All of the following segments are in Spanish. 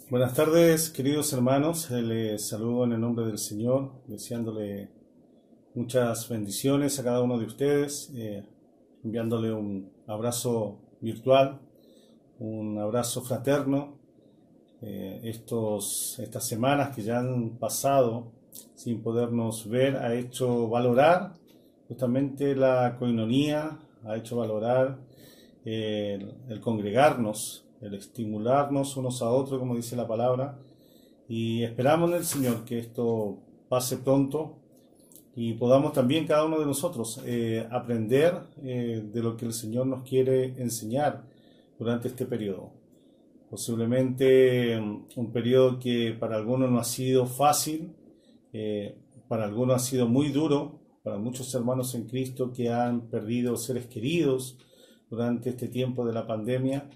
Buenas tardes, queridos hermanos. Les saludo en el nombre del Señor, deseándole muchas bendiciones a cada uno de ustedes, enviándole un abrazo virtual, un abrazo fraterno. Estas semanas que ya han pasado sin podernos ver ha hecho valorar justamente la coinonía, ha hecho valorar el congregarnos, el estimularnos unos a otros, como dice la palabra, y esperamos en el Señor que esto pase pronto y podamos también cada uno de nosotros aprender de lo que el Señor nos quiere enseñar durante este periodo. Posiblemente un periodo que para algunos no ha sido fácil, para algunos ha sido muy duro, para muchos hermanos en Cristo que han perdido seres queridos durante este tiempo de la pandemia.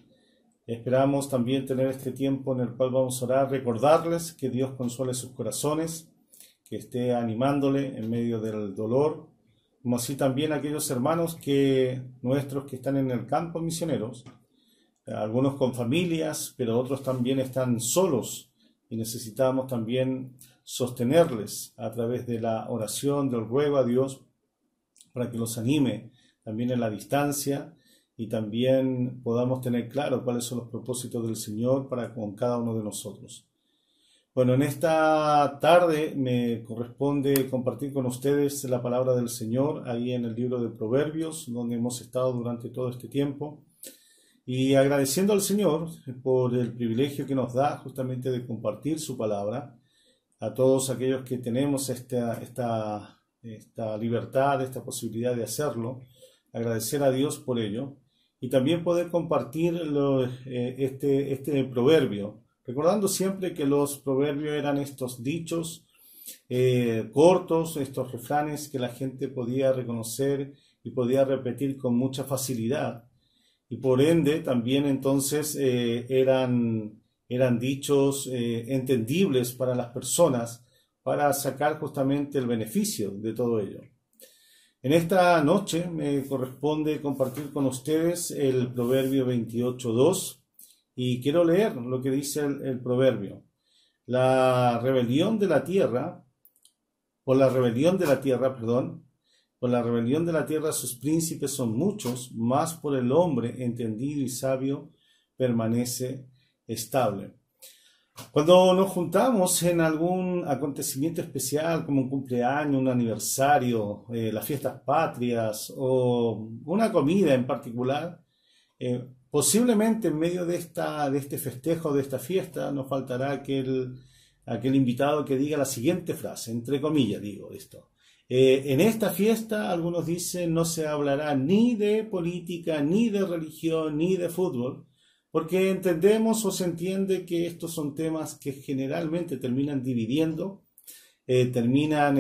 Esperamos también tener este tiempo en el cual vamos a orar, recordarles que Dios consuele sus corazones, que esté animándole en medio del dolor, como así también aquellos hermanos nuestros que están en el campo misioneros, algunos con familias, pero otros también están solos y necesitamos también sostenerles a través de la oración, del ruego a Dios para que los anime también en la distancia y también podamos tener claro cuáles son los propósitos del Señor para con cada uno de nosotros. Bueno, en esta tarde me corresponde compartir con ustedes la palabra del Señor ahí en el libro de Proverbios, donde hemos estado durante todo este tiempo, y agradeciendo al Señor por el privilegio que nos da justamente de compartir su palabra a todos aquellos que tenemos esta libertad, esta posibilidad de hacerlo, agradecer a Dios por ello y también poder compartir este proverbio, recordando siempre que los proverbios eran estos dichos cortos, estos refranes que la gente podía reconocer y podía repetir con mucha facilidad. Y por ende también entonces eran dichos entendibles para las personas para sacar justamente el beneficio de todo ello. En esta noche me corresponde compartir con ustedes el Proverbio 28:2 y quiero leer lo que dice el proverbio. Por la rebelión de la tierra, sus príncipes son muchos, mas por el hombre entendido y sabio permanece estable. Cuando nos juntamos en algún acontecimiento especial, como un cumpleaños, un aniversario, las fiestas patrias o una comida en particular, posiblemente en medio de este festejo, de esta fiesta, nos faltará aquel invitado que diga la siguiente frase, entre comillas digo esto. En esta fiesta, algunos dicen, no se hablará ni de política, ni de religión, ni de fútbol, porque entendemos o se entiende que estos son temas que generalmente terminan dividiendo, terminan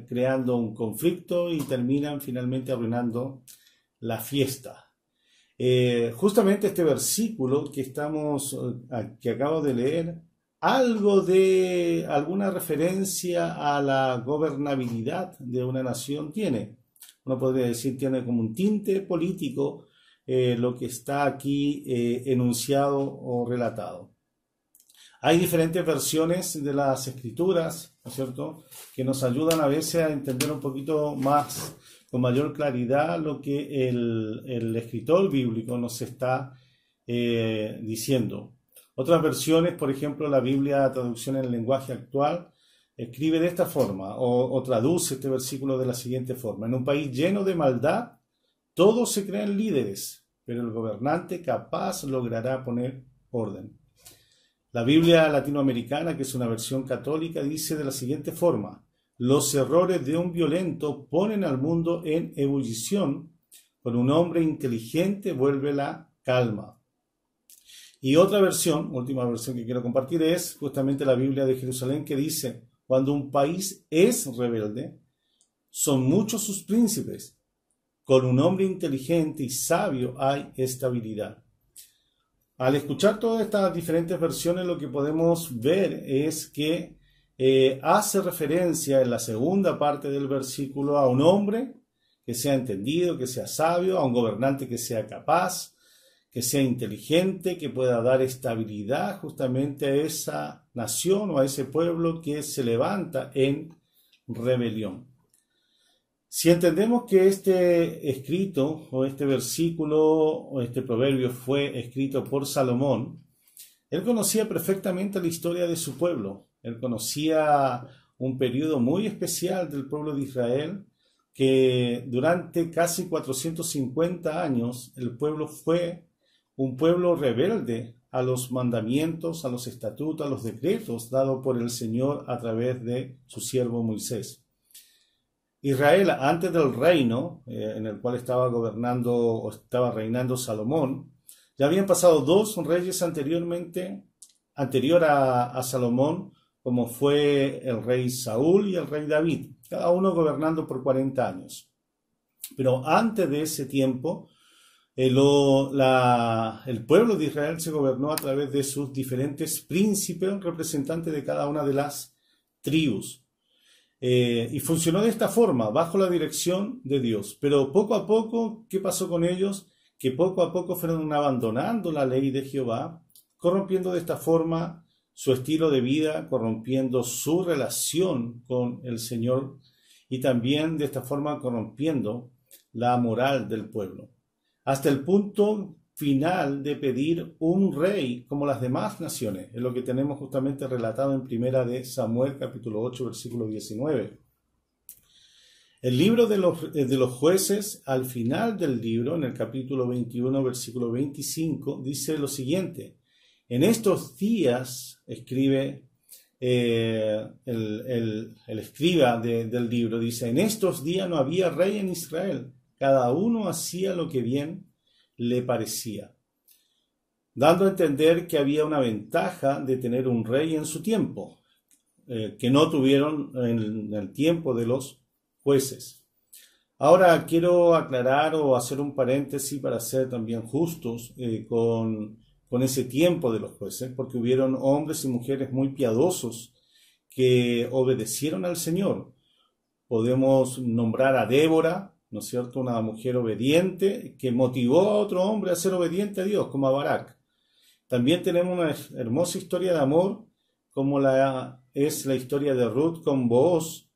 creando un conflicto y terminan finalmente arruinando la fiesta. Justamente este versículo que acabo de leer, alguna referencia a la gobernabilidad de una nación tiene. Uno podría decir tiene como un tinte político lo que está aquí enunciado o relatado. Hay diferentes versiones de las escrituras, ¿no es cierto?, que nos ayudan a veces a entender un poquito más, con mayor claridad, lo que el escritor bíblico nos está diciendo. Otras versiones, por ejemplo, la Biblia, traducción en el lenguaje actual, escribe de esta forma o traduce este versículo de la siguiente forma. En un país lleno de maldad, todos se creen líderes, pero el gobernante capaz logrará poner orden. La Biblia latinoamericana, que es una versión católica, dice de la siguiente forma: los errores de un violento ponen al mundo en ebullición, con un hombre inteligente vuelve la calma. Y otra versión, última versión que quiero compartir, es justamente la Biblia de Jerusalén, que dice: cuando un país es rebelde, son muchos sus príncipes. Con un hombre inteligente y sabio hay estabilidad. Al escuchar todas estas diferentes versiones, lo que podemos ver es que hace referencia en la segunda parte del versículo a un hombre que sea entendido, que sea sabio, a un gobernante que sea capaz, que sea inteligente, que pueda dar estabilidad justamente a esa nación o a ese pueblo que se levanta en rebelión. Si entendemos que este escrito o este versículo o este proverbio fue escrito por Salomón, él conocía perfectamente la historia de su pueblo. Él conocía un periodo muy especial del pueblo de Israel, que durante casi 450 años el pueblo fue un pueblo rebelde a los mandamientos, a los estatutos, a los decretos dados por el Señor a través de su siervo Moisés. Israel, antes del reino en el cual estaba gobernando o estaba reinando Salomón, ya habían pasado dos reyes anterior a Salomón, como fue el rey Saúl y el rey David, cada uno gobernando por 40 años. Pero antes de ese tiempo, el pueblo de Israel se gobernó a través de sus diferentes príncipes, representantes de cada una de las tribus. Y funcionó de esta forma, bajo la dirección de Dios. Pero poco a poco, ¿qué pasó con ellos? Que poco a poco fueron abandonando la ley de Jehová, corrompiendo de esta forma su estilo de vida, corrompiendo su relación con el Señor y también de esta forma corrompiendo la moral del pueblo. Hasta el punto final de pedir un rey como las demás naciones. Es lo que tenemos justamente relatado en Primera de Samuel, capítulo 8, versículo 19. El libro de los jueces, al final del libro, en el capítulo 21, versículo 25, dice lo siguiente. En estos días, escribe el escriba del libro, dice, en estos días no había rey en Israel, cada uno hacía lo que bien le parecía, dando a entender que había una ventaja de tener un rey en su tiempo, que no tuvieron en el tiempo de los jueces. Ahora quiero aclarar o hacer un paréntesis para ser también justos con ese tiempo de los jueces, porque hubieron hombres y mujeres muy piadosos que obedecieron al Señor. Podemos nombrar a Débora, ¿no es cierto?, una mujer obediente que motivó a otro hombre a ser obediente a Dios, como a Barak. También tenemos una hermosa historia de amor, como es la historia de Ruth con Booz.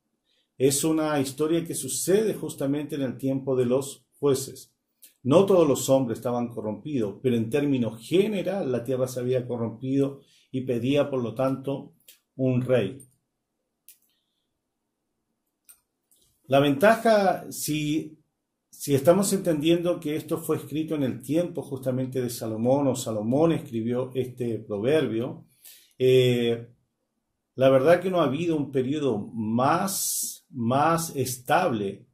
Es una historia que sucede justamente en el tiempo de los jueces. No todos los hombres estaban corrompidos, pero en términos general la tierra se había corrompido y pedía, por lo tanto, un rey. La ventaja, si estamos entendiendo que esto fue escrito en el tiempo justamente de Salomón, o Salomón escribió este proverbio, la verdad que no ha habido un periodo más estable,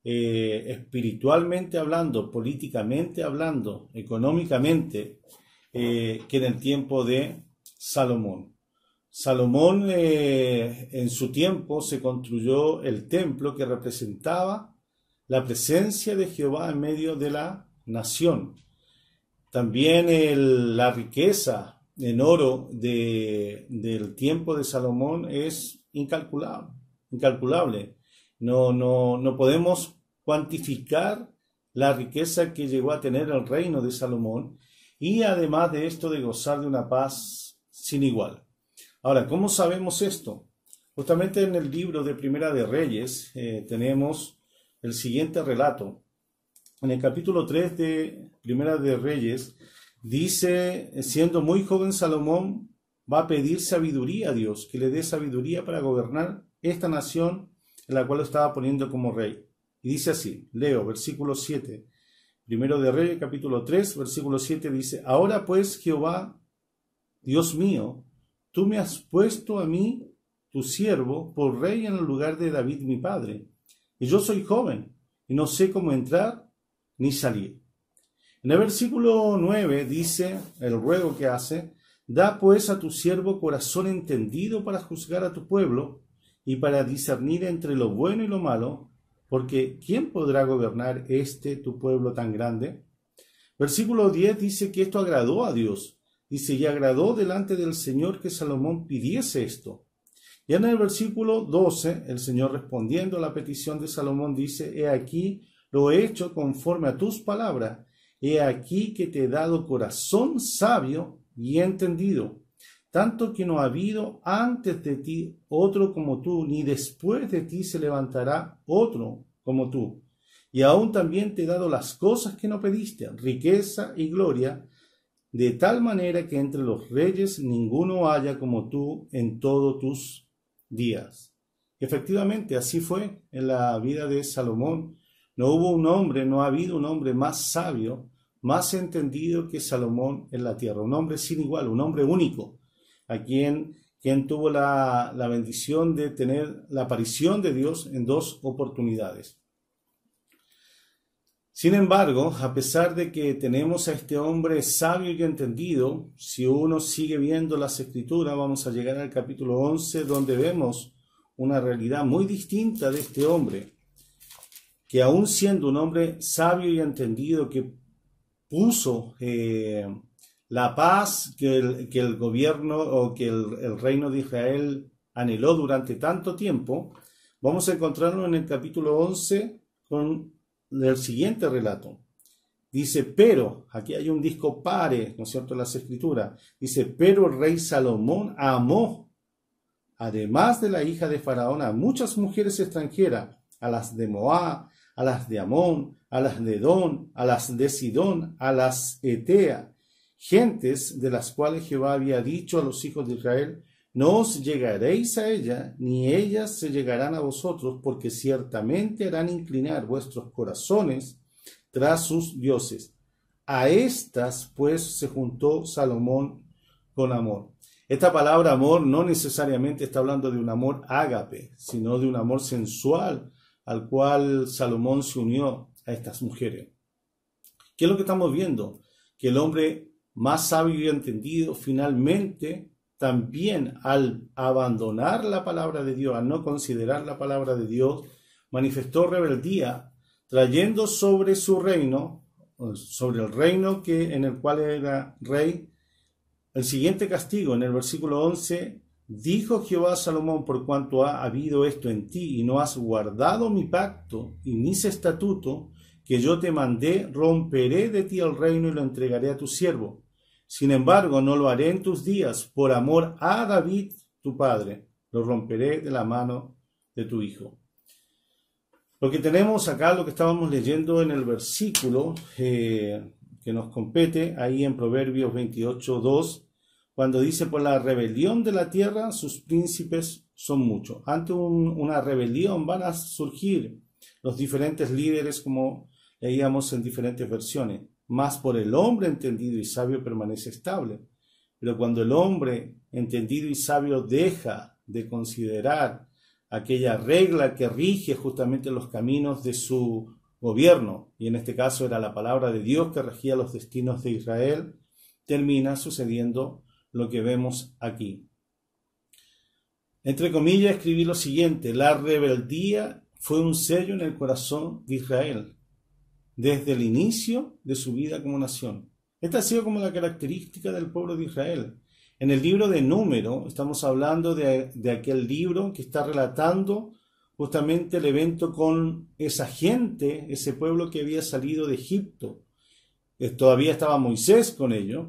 espiritualmente hablando, políticamente hablando, económicamente, que en el tiempo de Salomón. Salomón en su tiempo se construyó el templo que representaba la presencia de Jehová en medio de la nación. También la riqueza en oro del tiempo de Salomón es incalculable. No podemos cuantificar la riqueza que llegó a tener el reino de Salomón y además de esto de gozar de una paz sin igual. Ahora, ¿cómo sabemos esto? Justamente en el libro de Primera de Reyes tenemos el siguiente relato. En el capítulo 3 de Primera de Reyes dice, siendo muy joven Salomón va a pedir sabiduría a Dios, que le dé sabiduría para gobernar esta nación en la cual lo estaba poniendo como rey. Y dice así, leo, versículo 7, Primero de Reyes, capítulo 3, versículo 7, dice, ahora pues, Jehová, Dios mío, tú me has puesto a mí, tu siervo, por rey en el lugar de David mi padre, y yo soy joven, y no sé cómo entrar ni salir. En el versículo 9 dice, el ruego que hace, da pues a tu siervo corazón entendido para juzgar a tu pueblo, y para discernir entre lo bueno y lo malo, porque ¿quién podrá gobernar tu pueblo tan grande? Versículo 10 dice que esto agradó a Dios. Dice, y agradó delante del Señor que Salomón pidiese esto. Y en el versículo 12, el Señor respondiendo a la petición de Salomón dice, he aquí, lo he hecho conforme a tus palabras, he aquí que te he dado corazón sabio y entendido, tanto que no ha habido antes de ti otro como tú, ni después de ti se levantará otro como tú. Y aún también te he dado las cosas que no pediste, riqueza y gloria, de tal manera que entre los reyes ninguno haya como tú en todos tus días. Efectivamente, así fue en la vida de Salomón. No hubo un hombre, no ha habido un hombre más sabio, más entendido que Salomón en la tierra. Un hombre sin igual, un hombre único, a quien tuvo la bendición de tener la aparición de Dios en 2 oportunidades. Sin embargo, a pesar de que tenemos a este hombre sabio y entendido, si uno sigue viendo las Escrituras, vamos a llegar al capítulo 11, donde vemos una realidad muy distinta de este hombre, que aún siendo un hombre sabio y entendido, que puso la paz que el gobierno o que el reino de Israel anheló durante tanto tiempo, vamos a encontrarnos en el capítulo 11 con el siguiente relato. Dice, pero, aquí hay un disco pare, ¿no es cierto?, en las Escrituras. Dice, pero el rey Salomón amó, además de la hija de Faraón, a muchas mujeres extranjeras, a las de Moab, a las de Amón, a las de Edom, a las de Sidón, a las Etea, gentes de las cuales Jehová había dicho a los hijos de Israel, no os llegaréis a ella, ni ellas se llegarán a vosotros, porque ciertamente harán inclinar vuestros corazones tras sus dioses. A estas, pues, se juntó Salomón con amor. Esta palabra amor no necesariamente está hablando de un amor ágape, sino de un amor sensual al cual Salomón se unió a estas mujeres. ¿Qué es lo que estamos viendo? Que el hombre más sabio y entendido finalmente también al abandonar la palabra de Dios, al no considerar la palabra de Dios, manifestó rebeldía, trayendo sobre su reino, sobre el reino en el cual era rey, el siguiente castigo. En el versículo 11, dijo Jehová a Salomón, por cuanto ha habido esto en ti, y no has guardado mi pacto y mis estatutos, que yo te mandé, romperé de ti el reino y lo entregaré a tu siervo. Sin embargo, no lo haré en tus días, por amor a David, tu padre, lo romperé de la mano de tu hijo. Lo que tenemos acá, lo que estábamos leyendo en el versículo que nos compete, ahí en Proverbios 28:2, cuando dice, por la rebelión de la tierra, sus príncipes son muchos. Ante una rebelión van a surgir los diferentes líderes, como leíamos en diferentes versiones. Mas por el hombre entendido y sabio permanece estable. Pero cuando el hombre entendido y sabio deja de considerar aquella regla que rige justamente los caminos de su gobierno, y en este caso era la palabra de Dios que regía los destinos de Israel, termina sucediendo lo que vemos aquí. Entre comillas, escribí lo siguiente: la rebeldía fue un sello en el corazón de Israel desde el inicio de su vida como nación. Esta ha sido como la característica del pueblo de Israel. En el libro de Número estamos hablando de aquel libro que está relatando justamente el evento con esa gente, ese pueblo que había salido de Egipto. Todavía estaba Moisés con ellos.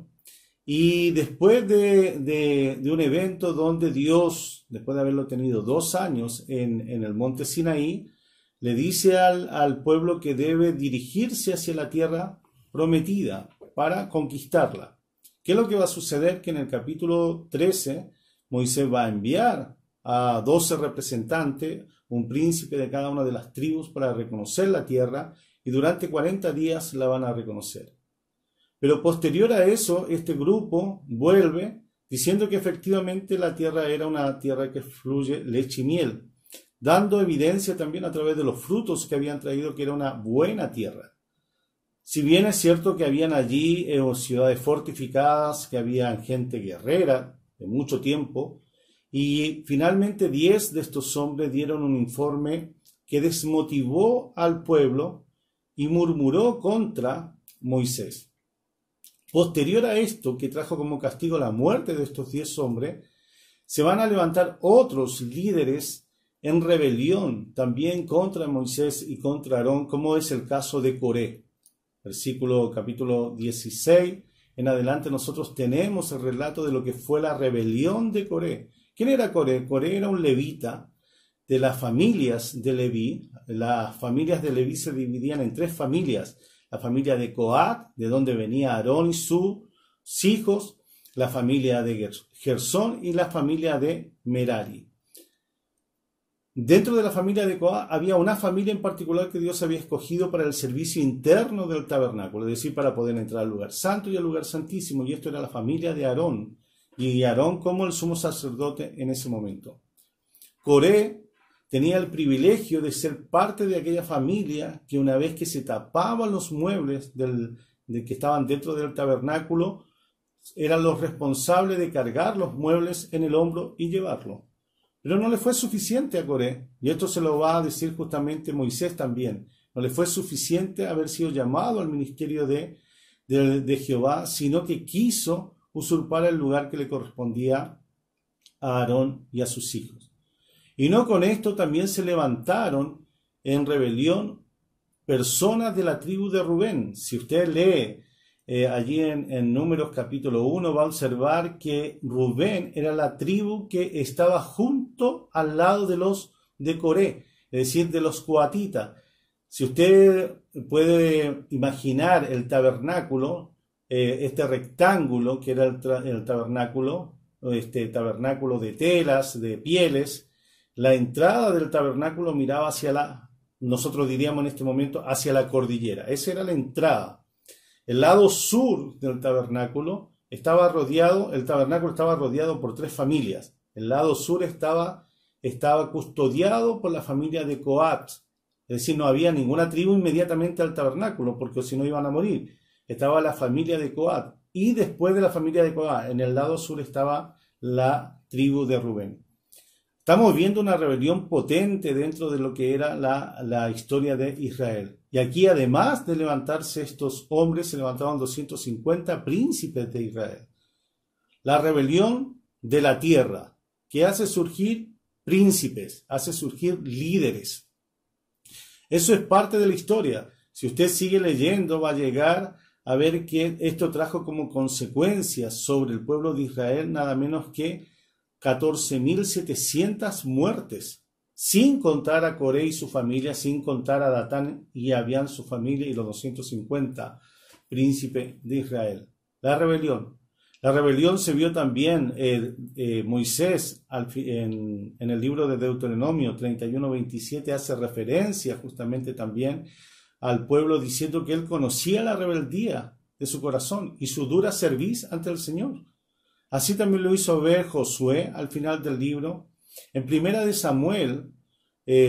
Y después de un evento donde Dios, después de haberlo tenido 2 años en el monte Sinaí, le dice al pueblo que debe dirigirse hacia la tierra prometida para conquistarla. ¿Qué es lo que va a suceder? Que en el capítulo 13 Moisés va a enviar a 12 representantes, un príncipe de cada una de las tribus, para reconocer la tierra, y durante 40 días la van a reconocer. Pero posterior a eso, este grupo vuelve diciendo que efectivamente la tierra era una tierra que fluye leche y miel, dando evidencia también a través de los frutos que habían traído que era una buena tierra. Si bien es cierto que habían allí ciudades fortificadas, que había gente guerrera de mucho tiempo, y finalmente 10 de estos hombres dieron un informe que desmotivó al pueblo y murmuró contra Moisés. Posterior a esto, que trajo como castigo la muerte de estos 10 hombres, se van a levantar otros líderes en rebelión también contra Moisés y contra Aarón, como es el caso de Coré. capítulo 16 en adelante, nosotros tenemos el relato de lo que fue la rebelión de Coré. ¿Quién era Coré? Coré era un levita de las familias de Leví. Las familias de Leví se dividían en tres familias: la familia de Coat, de donde venía Aarón y sus hijos; la familia de Gersón; y la familia de Merari. Dentro de la familia de Coat había una familia en particular que Dios había escogido para el servicio interno del tabernáculo, es decir, para poder entrar al lugar santo y al lugar santísimo, y esto era la familia de Aarón, y Aarón como el sumo sacerdote en ese momento. Coré tenía el privilegio de ser parte de aquella familia que, una vez que se tapaban los muebles de que estaban dentro del tabernáculo, eran los responsables de cargar los muebles en el hombro y llevarlo. Pero no le fue suficiente a Coré, y esto se lo va a decir justamente Moisés también. No le fue suficiente haber sido llamado al ministerio de Jehová, sino que quiso usurpar el lugar que le correspondía a Aarón y a sus hijos. Y no con esto, también se levantaron en rebelión personas de la tribu de Rubén. Si usted lee allí en Números capítulo 1, va a observar que Rubén era la tribu que estaba junto al lado de Coré, es decir, de los coatitas. Si usted puede imaginar el tabernáculo, este rectángulo que era el tabernáculo, este tabernáculo de telas, de pieles, la entrada del tabernáculo miraba nosotros diríamos en este momento, hacia la cordillera. Esa era la entrada. El lado sur del tabernáculo estaba rodeado por tres familias. El lado sur estaba custodiado por la familia de Coat. Es decir, no había ninguna tribu inmediatamente al tabernáculo, porque si no iban a morir. Estaba la familia de Coat. Y después de la familia de Coat, en el lado sur estaba la tribu de Rubén. Estamos viendo una rebelión potente dentro de lo que era la historia de Israel. Y aquí, además de levantarse estos hombres, se levantaban 250 príncipes de Israel. La rebelión de la tierra, que hace surgir príncipes, hace surgir líderes. Eso es parte de la historia. Si usted sigue leyendo, va a llegar a ver que esto trajo como consecuencia sobre el pueblo de Israel nada menos que 14.700 muertes, sin contar a Coré y su familia, sin contar a Datán y Abián su familia y los 250 príncipes de Israel. La rebelión se vio también. Moisés en el libro de Deuteronomio 31:27 hace referencia justamente también al pueblo, diciendo que él conocía la rebeldía de su corazón y su dura cerviz ante el Señor. Así también lo hizo ver Josué al final del libro. En primera de Samuel,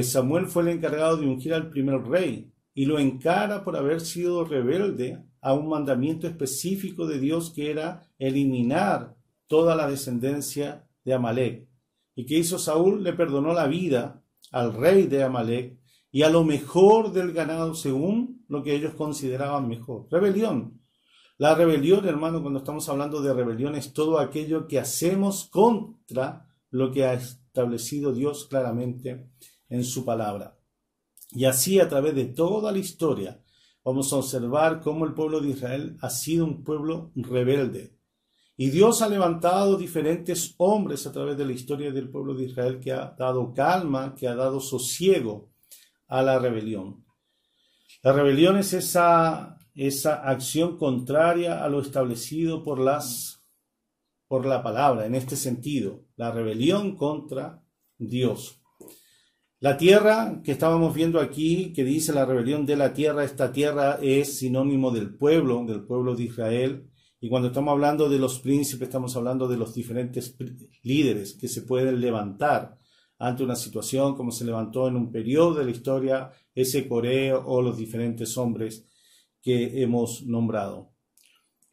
Samuel fue el encargado de ungir al primer rey y lo encara por haber sido rebelde a un mandamiento específico de Dios, que era eliminar toda la descendencia de Amalek. ¿Y qué hizo Saúl? Le perdonó la vida al rey de Amalek y a lo mejor del ganado según lo que ellos consideraban mejor. Rebelión. La rebelión, hermano, cuando estamos hablando de rebelión, es todo aquello que hacemos contra lo que ha establecido Dios claramente en su palabra. Y así, a través de toda la historia, vamos a observar cómo el pueblo de Israel ha sido un pueblo rebelde. Y Dios ha levantado diferentes hombres a través de la historia del pueblo de Israel, que ha dado calma, que ha dado sosiego a la rebelión. La rebelión es esa acción contraria a lo establecido por la palabra, en este sentido, la rebelión contra Dios. La tierra que estábamos viendo aquí, que dice la rebelión de la tierra, esta tierra es sinónimo del pueblo de Israel. Y cuando estamos hablando de los príncipes, estamos hablando de los diferentes líderes que se pueden levantar ante una situación, como se levantó en un periodo de la historia ese Coré o los diferentes hombres que hemos nombrado.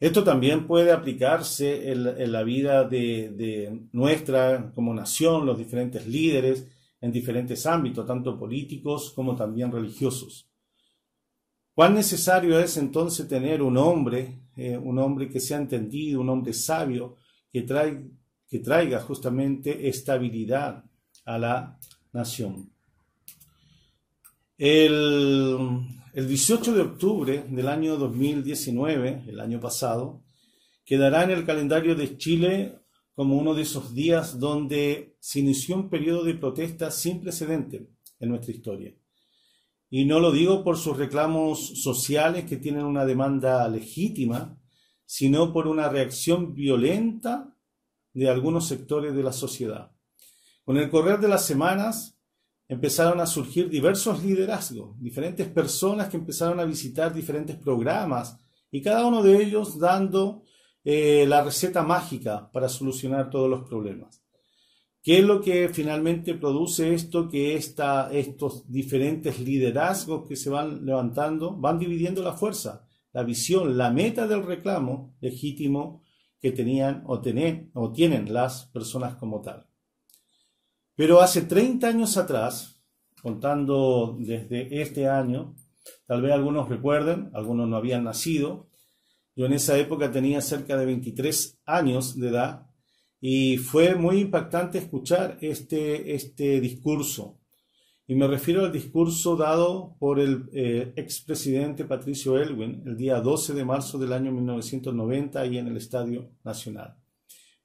Esto también puede aplicarse en la vida de nuestra como nación, los diferentes líderes en diferentes ámbitos, tanto políticos como también religiosos. ¿Cuán necesario es entonces tener un hombre que sea entendido, un hombre sabio, que traiga justamente estabilidad a la nación? El, el 18 de octubre del año 2019, el año pasado, quedará en el calendario de Chile como uno de esos días donde se inició un periodo de protesta sin precedente en nuestra historia. Y no lo digo por sus reclamos sociales que tienen una demanda legítima, sino por una reacción violenta de algunos sectores de la sociedad. Con el correr de las semanas empezaron a surgir diversos liderazgos, diferentes personas que empezaron a visitar diferentes programas y cada uno de ellos dando la receta mágica para solucionar todos los problemas. ¿Qué es lo que finalmente produce esto? Que estos diferentes liderazgos que se van levantando van dividiendo la fuerza, la visión, la meta del reclamo legítimo que tenían o tienen las personas como tal. Pero hace 30 años atrás, contando desde este año, tal vez algunos recuerden, algunos no habían nacido, yo en esa época tenía cerca de 23 años de edad y fue muy impactante escuchar este discurso. Y me refiero al discurso dado por el expresidente Patricio Aylwin el día 12 de marzo del año 1990 ahí en el Estadio Nacional.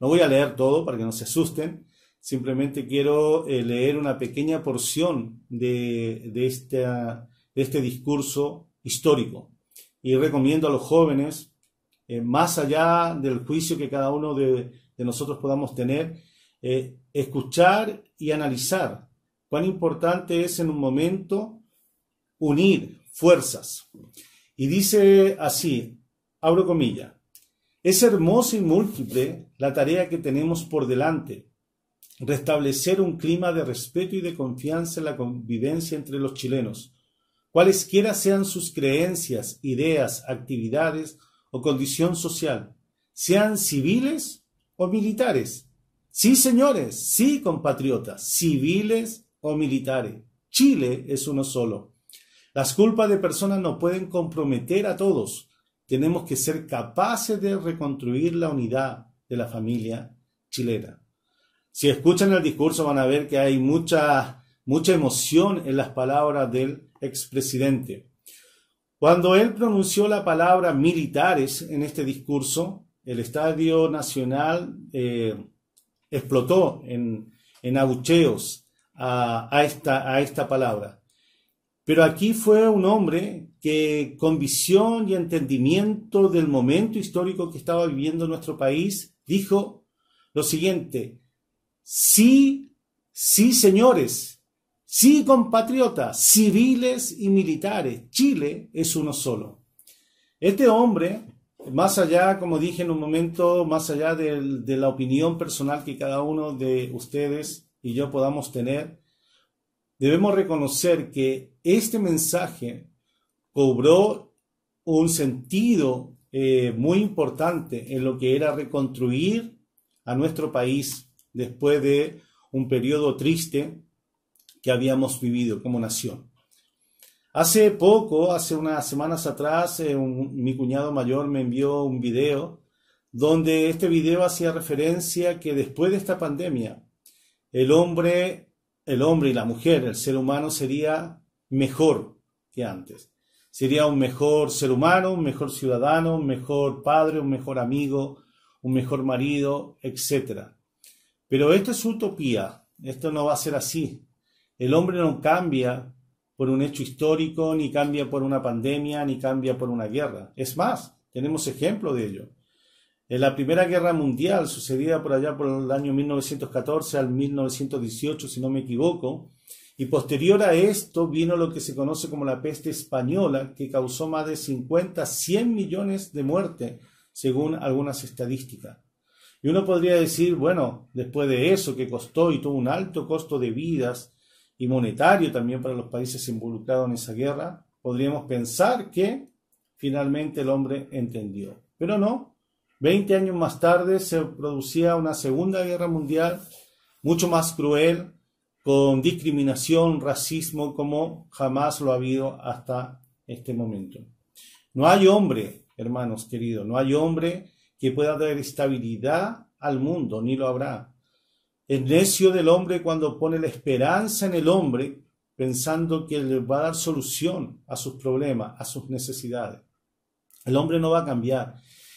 No voy a leer todo para que no se asusten, simplemente quiero leer una pequeña porción de este discurso histórico. Y recomiendo a los jóvenes, más allá del juicio que cada uno de nosotros podamos tener, escuchar y analizar cuán importante es en un momento unir fuerzas. Y dice así, abro comillas, es hermosa y múltiple la tarea que tenemos por delante, restablecer un clima de respeto y de confianza en la convivencia entre los chilenos, cualesquiera sean sus creencias, ideas, actividades o condición social, sean civiles o militares. Sí, señores, sí, compatriotas, civiles o militares. Chile es uno solo. Las culpas de personas no pueden comprometer a todos. Tenemos que ser capaces de reconstruir la unidad de la familia chilena. Si escuchan el discurso van a ver que hay mucha emoción en las palabras del expresidente. Cuando él pronunció la palabra militares en este discurso, el Estadio Nacional explotó en abucheos a esta palabra. Pero aquí fue un hombre que con visión y entendimiento del momento histórico que estaba viviendo nuestro país, dijo lo siguiente: sí, sí, señores, sí, compatriotas, civiles y militares, Chile es uno solo. Este hombre, más allá, como dije en un momento, más allá de la opinión personal que cada uno de ustedes y yo podamos tener, debemos reconocer que este mensaje cobró un sentido muy importante en lo que era reconstruir a nuestro país después de un periodo triste que habíamos vivido como nación. Hace poco, hace unas semanas atrás, mi cuñado mayor me envió un video donde este video hacía referencia que después de esta pandemia, el hombre y la mujer, el ser humano sería mejor que antes. Sería un mejor ser humano, un mejor ciudadano, un mejor padre, un mejor amigo, un mejor marido, etc. Pero esto es utopía, esto no va a ser así. El hombre no cambia por un hecho histórico, ni cambia por una pandemia, ni cambia por una guerra. Es más, tenemos ejemplo de ello. En la Primera Guerra Mundial, sucedida por allá por el año 1914 al 1918, si no me equivoco, y posterior a esto vino lo que se conoce como la peste española, que causó más de 50, 100 millones de muertes, según algunas estadísticas. Y uno podría decir, bueno, después de eso que costó y tuvo un alto costo de vidas y monetario también para los países involucrados en esa guerra, podríamos pensar que finalmente el hombre entendió. Pero no, 20 años más tarde se producía una Segunda Guerra Mundial mucho más cruel, con discriminación, racismo, como jamás lo ha habido hasta este momento. No hay hombre, hermanos queridos, no hay hombre que pueda dar estabilidad al mundo, ni lo habrá. Es necio del hombre cuando pone la esperanza en el hombre, pensando que le va a dar solución a sus problemas, a sus necesidades. El hombre no va a cambiar.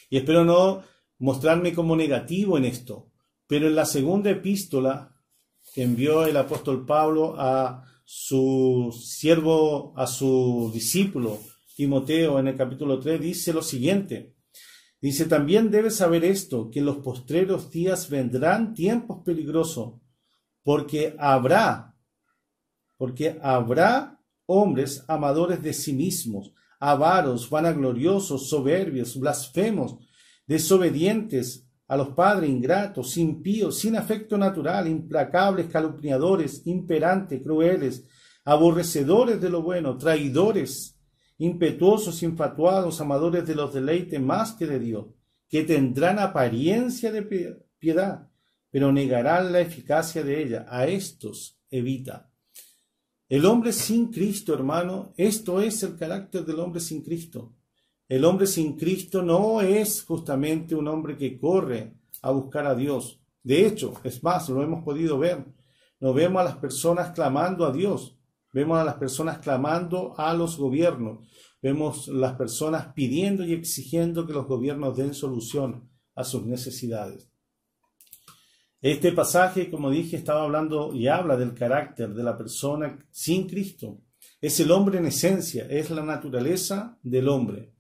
Y espero no mostrarme como negativo en esto, pero en la segunda epístola que envió el apóstol Pablo a su siervo, a su discípulo Timoteo, en el capítulo 3, dice lo siguiente. Dice, también debes saber esto, que en los postreros días vendrán tiempos peligrosos, porque habrá hombres amadores de sí mismos, avaros, vanagloriosos, soberbios, blasfemos, desobedientes a los padres, ingratos, impíos, sin afecto natural, implacables, calumniadores, imperantes, crueles, aborrecedores de lo bueno, traidores, impetuosos, infatuados, amadores de los deleites más que de Dios, que tendrán apariencia de piedad, pero negarán la eficacia de ella. A estos evita. El hombre sin Cristo, hermano, esto es el carácter del hombre sin Cristo. El hombre sin Cristo no es justamente un hombre que corre a buscar a Dios. De hecho, es más, lo hemos podido ver. Nos vemos a las personas clamando a Dios. Vemos a las personas clamando a los gobiernos. Vemos las personas pidiendo y exigiendo que los gobiernos den solución a sus necesidades. Este pasaje, como dije, estaba hablando y habla del carácter de la persona sin Cristo. Es el hombre en esencia, es la naturaleza del hombre.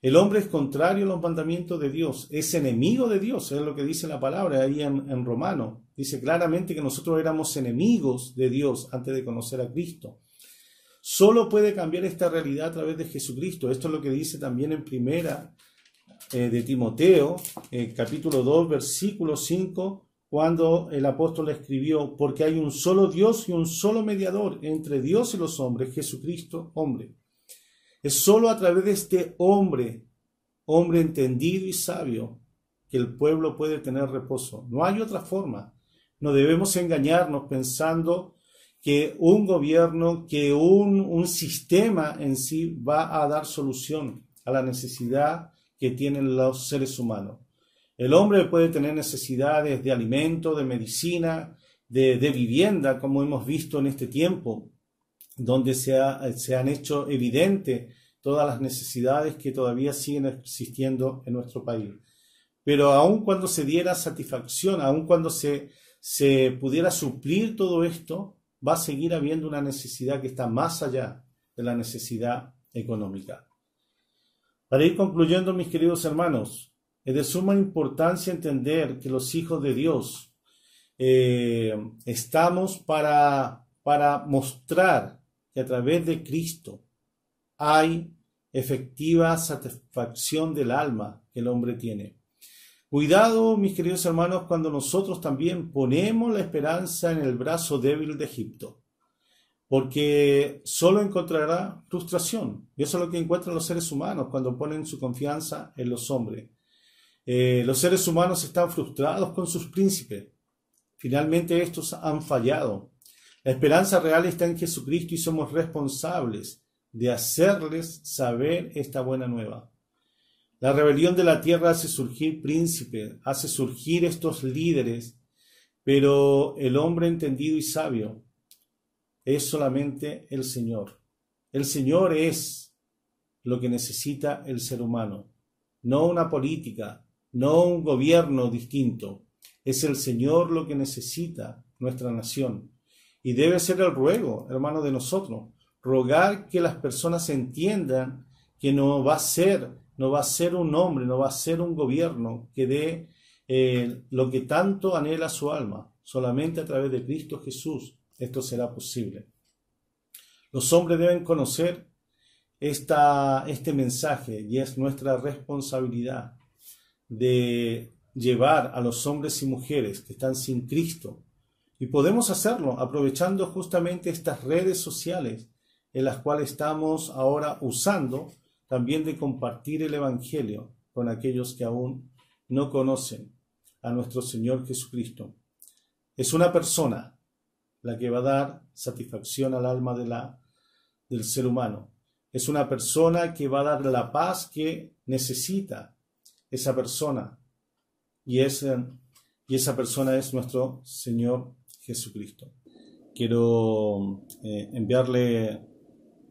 El hombre es contrario a los mandamientos de Dios, es enemigo de Dios, es lo que dice la palabra ahí en Romano. Dice claramente que nosotros éramos enemigos de Dios antes de conocer a Cristo. Solo puede cambiar esta realidad a través de Jesucristo. Esto es lo que dice también en primera de Timoteo, capítulo 2, versículo 5, cuando el apóstol escribió, porque hay un solo Dios y un solo mediador entre Dios y los hombres, Jesucristo, hombre. Es solo a través de este hombre entendido y sabio, que el pueblo puede tener reposo. No hay otra forma. No debemos engañarnos pensando que un gobierno, que un sistema en sí va a dar solución a la necesidad que tienen los seres humanos. El hombre puede tener necesidades de alimento, de medicina, de vivienda, como hemos visto en este tiempo, donde se han hecho evidentes todas las necesidades que todavía siguen existiendo en nuestro país. Pero aun cuando se diera satisfacción, aun cuando se pudiera suplir todo esto, va a seguir habiendo una necesidad que está más allá de la necesidad económica. Para ir concluyendo, mis queridos hermanos, es de suma importancia entender que los hijos de Dios estamos para mostrar que a través de Cristo hay efectiva satisfacción del alma que el hombre tiene. Cuidado, mis queridos hermanos, cuando nosotros también ponemos la esperanza en el brazo débil de Egipto, porque solo encontrará frustración. Y eso es lo que encuentran los seres humanos cuando ponen su confianza en los hombres. Los seres humanos están frustrados con sus príncipes. Finalmente estos han fallado. La esperanza real está en Jesucristo y somos responsables de hacerles saber esta buena nueva. La rebelión de la tierra hace surgir príncipes, hace surgir estos líderes, pero el hombre entendido y sabio es solamente el Señor. El Señor es lo que necesita el ser humano, no una política, no un gobierno distinto. Es el Señor lo que necesita nuestra nación. Y debe ser el ruego, hermano, de nosotros. Rogar que las personas entiendan que no va a ser un hombre, no va a ser un gobierno que dé lo que tanto anhela su alma. Solamente a través de Cristo Jesús esto será posible. Los hombres deben conocer este mensaje y es nuestra responsabilidad de llevar a los hombres y mujeres que están sin Cristo. Y podemos hacerlo aprovechando justamente estas redes sociales en las cuales estamos ahora usando también de compartir el Evangelio con aquellos que aún no conocen a nuestro Señor Jesucristo. Es una persona la que va a dar satisfacción al alma del ser humano. Es una persona que va a dar la paz que necesita esa persona. Y esa persona es nuestro Señor Jesucristo. quiero enviarle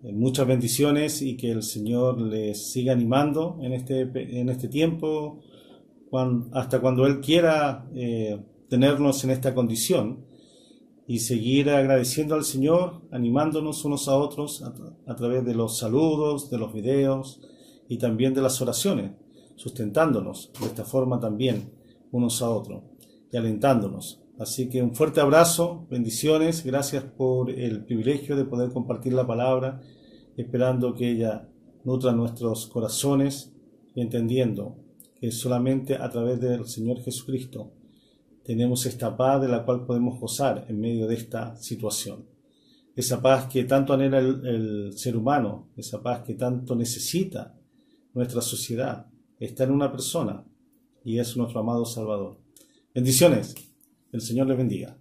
muchas bendiciones y que el Señor les siga animando en este tiempo, hasta cuando Él quiera tenernos en esta condición, y seguir agradeciendo al Señor, animándonos unos a otros a través de los saludos, de los videos y también de las oraciones, sustentándonos de esta forma también unos a otros y alentándonos. Así que un fuerte abrazo, bendiciones, gracias por el privilegio de poder compartir la palabra, esperando que ella nutra nuestros corazones y entendiendo que solamente a través del Señor Jesucristo tenemos esta paz de la cual podemos gozar en medio de esta situación. Esa paz que tanto anhela el ser humano, esa paz que tanto necesita nuestra sociedad, está en una persona y es nuestro amado Salvador. Bendiciones, el Señor les bendiga.